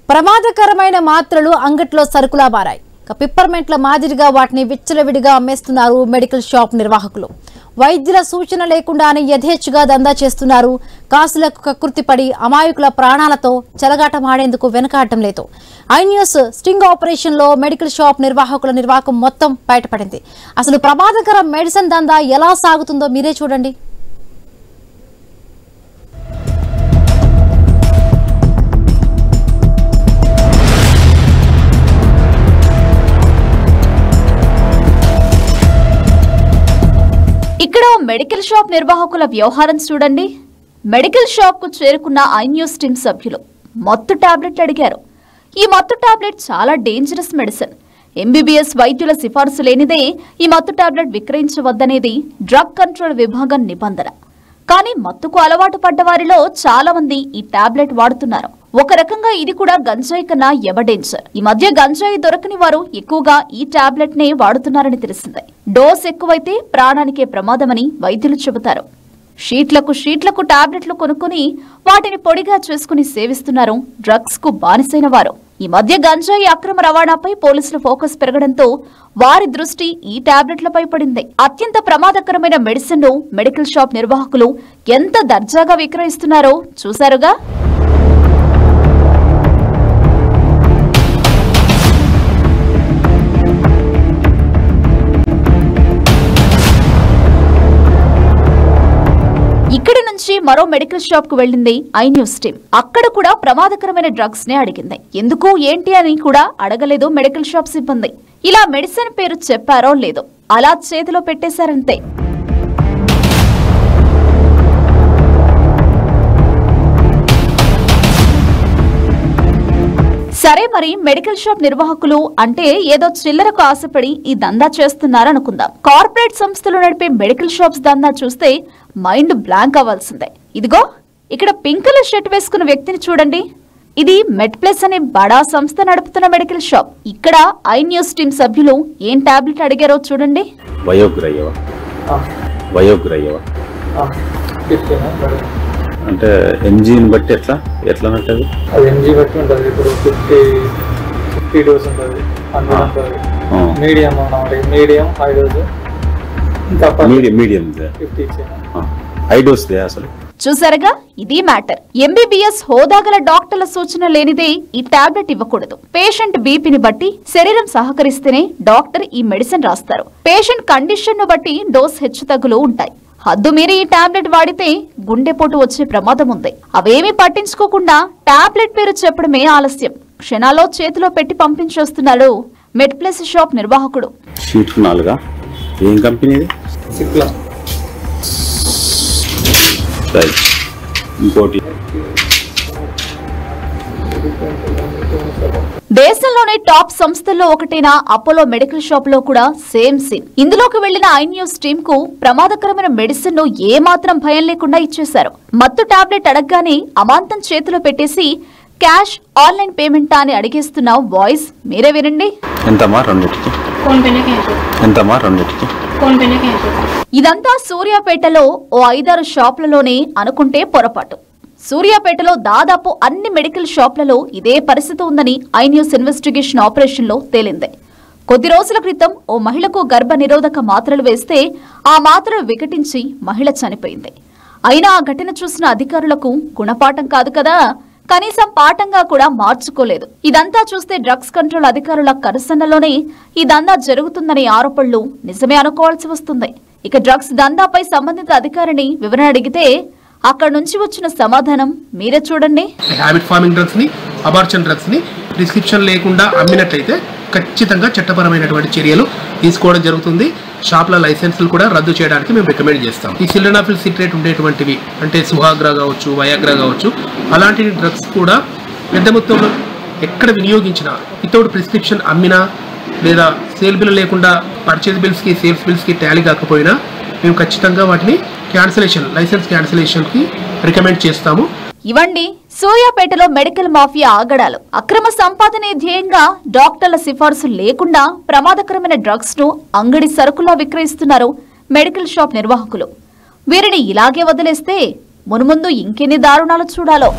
ప్రమాదకరమైన మాత్రలు అంగట్లో సరుకులా మారాయి. పిప్పర్మెంట్ల మాదిరిగా వాటిని విచ్చలవిడిగా అమ్మేస్తున్నారు మెడికల్ షాప్ నిర్వాహకులు. వైద్యుల సూచన లేకుండానే యథేచ్ఛగా దందా చేస్తున్నారు. కాసులకు కకృతిపడి అమాయకుల ప్రాణాలతో చెలగాటమాడేందుకు వెనకాడటం లేదు. ఐ న్యూస్ స్టింగ్ ఆపరేషన్ లో మెడికల్ షాప్ నిర్వాహకుల నిర్వాహకం మొత్తం బయటపడింది. అసలు ప్రమాదకర మెడిసిన్ దందా ఎలా సాగుతుందో మీరే చూడండి. ఇక్కడ మెడికల్ షాప్ నిర్వాహకుల వ్యవహారం చూడండి. మెడికల్ షాప్ కు చేరుకున్న ఐ న్యూస్ టీమ్ సభ్యులు మత్తు టాబ్లెట్ అడిగారు. ఈ మత్తు టాబ్లెట్ చాలా డేంజరస్ మెడిసిన్. ఎంబీబీఎస్ వైద్యుల సిఫార్సు లేనిదే ఈ మత్తు టాబ్లెట్ విక్రయించవద్దనేది డ్రగ్ కంట్రోల్ విభాగం నిబంధన. కానీ మత్తుకు అలవాటు పడ్డ వారిలో చాలా మంది ఈ టాబ్లెట్ వాడుతున్నారు. ఒక రకంగా ఇది కూడా గంజాయి కన్నా డేంజర్. ఈ మధ్య గంజాయి దొరకని వారు ఎక్కువగా ఈ టాబ్లెట్ నే వాడుతున్నారని తెలిసింది. డోస్ ఎక్కువైతే ప్రాణానికే ప్రమాదమని వైద్యులు చెబుతారు. షీట్లకు టాబ్లెట్లు కొనుక్కొని వాటిని పొడిగా చేసుకుని సేవిస్తున్నారు డ్రగ్స్ కు బానిసైన వారు. ఈ మధ్య గంజాయి అక్రమ రవాణాపై పోలీసుల ఫోకస్ పెరగడంతో వారి దృష్టి ఈ టాబ్లెట్లపై పడింది. అత్యంత ప్రమాదకరమైన మెడిసిన్ ను మెడికల్ షాప్ నిర్వాహకులు ఎంత దర్జాగా విక్రయిస్తున్నారో చూశారుగా. ఇక్కడి నుంచి మరో మెడికల్ షాప్ కు వెళ్లింది ఐ న్యూస్ టీమ్. అక్కడ కూడా ప్రమాదకరమైన డ్రగ్స్ నే అడిగింది. ఎందుకు ఏంటి అని కూడా అడగలేదు మెడికల్ షాప్ సిబ్బంది. ఇలా మెడిసిన్ పేరు చెప్పారో లేదో అలా చేతిలో పెట్టేశారంతే. సరే, మరి మెడికల్ షాప్ నిర్వాహకులు అంటే ఏదో చిల్లరకు ఆశపడి ఈ దందా చేస్తున్నారనుకుందాం. కార్పొరేట్ సంస్థలు నడిపే మెడికల్ షాప్స్ దందా చూస్తే మైండ్ బ్లాంక్ అవ్వాల్సిందే. ఇదిగో ఇక్కడ పింక్ కలర్ షర్ట్ వేసుకున్న వ్యక్తిని చూడండి. ఇది మెడ్ప్లస్ అనే బడా సంస్థ నడుపుతున్న మెడికల్ షాప్. ఇక్కడ ఐ న్యూస్ టీమ్ సభ్యులు ఏం టాబ్లెట్ అడిగారో చూడండి. అంటే ఎంజీని బట్టి ఎట్లా ఉంటది? అది ఎంజీ బట్టి ఉంటది. ఇప్పుడు 50 డోస్ ఉంటది, 100 ఉంటది. మీడియం మీడియం హై డోస్ ఇంకా మీడియం 50 ఇచ్చాను. హై డోస్ దే అసలు. చూసారుగా, ఇది మ్యాటర్. ఎంబీబీఎస్ హోదాగల డాక్టర్ల సూచన లేనిదే ఈ టాబ్లెట్ ఇవ్వకూడదు. పేషెంట్ బీపీని బట్టి శరీరం సహకరిస్తేనే డాక్టర్ ఈ మెడిసిన్ రాస్తారు. పేషెంట్ కండిషన్ ను బట్టి డోస్ హెచ్చుతగ్గులు ఉంటాయి. హద్దు మీరి ఈ టాబ్లెట్ వాడితే గుండెపోటు వచ్చే ప్రమాదం ఉంది. అవేమీ పట్టించుకోకుండా టాబ్లెట్ పేరు చెప్పడమే ఆలస్యం. క్షణాల్లో చేతిలో పెట్టి పంపించేస్తున్నాడు మెడ్ప్లస్ షాప్ నిర్వాహకుడు. షీట్ 4 ఏం కంపెనీ ఇది? సిక్లా. ఇంకోటి దేశంలోనే టాప్ సంస్థల్లో ఒకటైన అపోలో మెడికల్ షాప్ లో కూడా సేమ్ సీన్. ఇందులోకి వెళ్లిన ఐ న్యూస్ టీమ్ కు ప్రమాదకరమైన మెడిసిన్ ను ఏమాత్రం భయం లేకుండా ఇచ్చేశారు. మత్తు టాబ్లెట్ అడగగానే అమాంతం చేతిలో పెట్టేసి క్యాష్ ఆన్లైన్ పేమెంటా అని అడిగేస్తున్న వాయిస్ మీరే వినండి. ఇదంతా సూర్యాపేటలో ఓ 5-6 షాపులలోనే అనుకుంటే పొరపాటు. సూర్యాపేటలో దాదాపు అన్ని మెడికల్ షాపులలో ఇదే పరిస్థితి ఉందని ఐ న్యూస్ ఇన్వెస్టిగేషన్ ఆపరేషన్ లో తేలింది. కొద్ది రోజుల క్రితం ఓ మహిళకు గర్భ నిరోధక మాత్రలు వేస్తే ఆ మాత్రలు వికటించి మహిళ చనిపోయింది. అయినా ఆ ఘటన చూసిన అధికారులకు గుణపాఠం కాదు కదా, కనీసం పాఠంగా కూడా మార్చుకోలేదు. ఇదంతా చూస్తే డ్రగ్స్ కంట్రోల్ అధికారుల కరసన్నలోనే ఈ దందా జరుగుతుందనే ఆరోపణలు నిజమే అనుకోవాల్సి వస్తుంది. ఇక డ్రగ్స్ దందాపై సంబంధిత అధికారిని వివరణ అడిగితే అక్కడ నుంచి వచ్చిన సమాధానం మీరే చూడండి. హ్యాబిట్ ఫార్మింగ్ డ్రగ్స్ ని, అబార్షన్ డ్రగ్స్ ని ప్రిస్క్రిప్షన్ లేకుండా అమ్మినట్లయితే ఖచ్చితంగా చట్టపరమైనటువంటి చర్యలు తీసుకోవడం జరుగుతుంది. షాప్ల లైసెన్సులు కూడా రద్దు చేయడానికి మేము రికమెండ్ చేస్తాం. ఈ సిల్డనాఫిల్ సిట్రేట్ ఉండేటువంటివి అంటే సుహాగ్రా కావచ్చు, వయాగ్రా కావచ్చు, అలాంటి డ్రగ్స్ కూడా పెద్ద మొత్తంలో ఎక్కడ వినియోగించినా వితౌట్ ప్రిస్క్రిప్షన్ అమ్మినా లేదా సేల్ బిల్ లేకుండా పర్చేజ్ బిల్స్కి సేల్స్ బిల్స్కి టాలీ కాకపోయినా మేము ఖచ్చితంగా వాటిని లైసెన్స్ క్యాన్సిలేషన్ కి రికమెండ్ చేస్తాము. ఇవండి సూర్యాపేటలో మెడికల్ మాఫియా ఆగడాలు. అక్రమ సంపాదనే ధ్యేయంగా డాక్టర్ల సిఫార్సు లేకుండా ప్రమాదకరమైన డ్రగ్స్ ను అంగడి సరుకులా విక్రయిస్తున్నారు మెడికల్ షాప్ నిర్వాహకులు. వీరిని ఇలాగే వదిలేస్తే మున్ముందు ఇంకెన్ని దారుణాలు చూడాలో.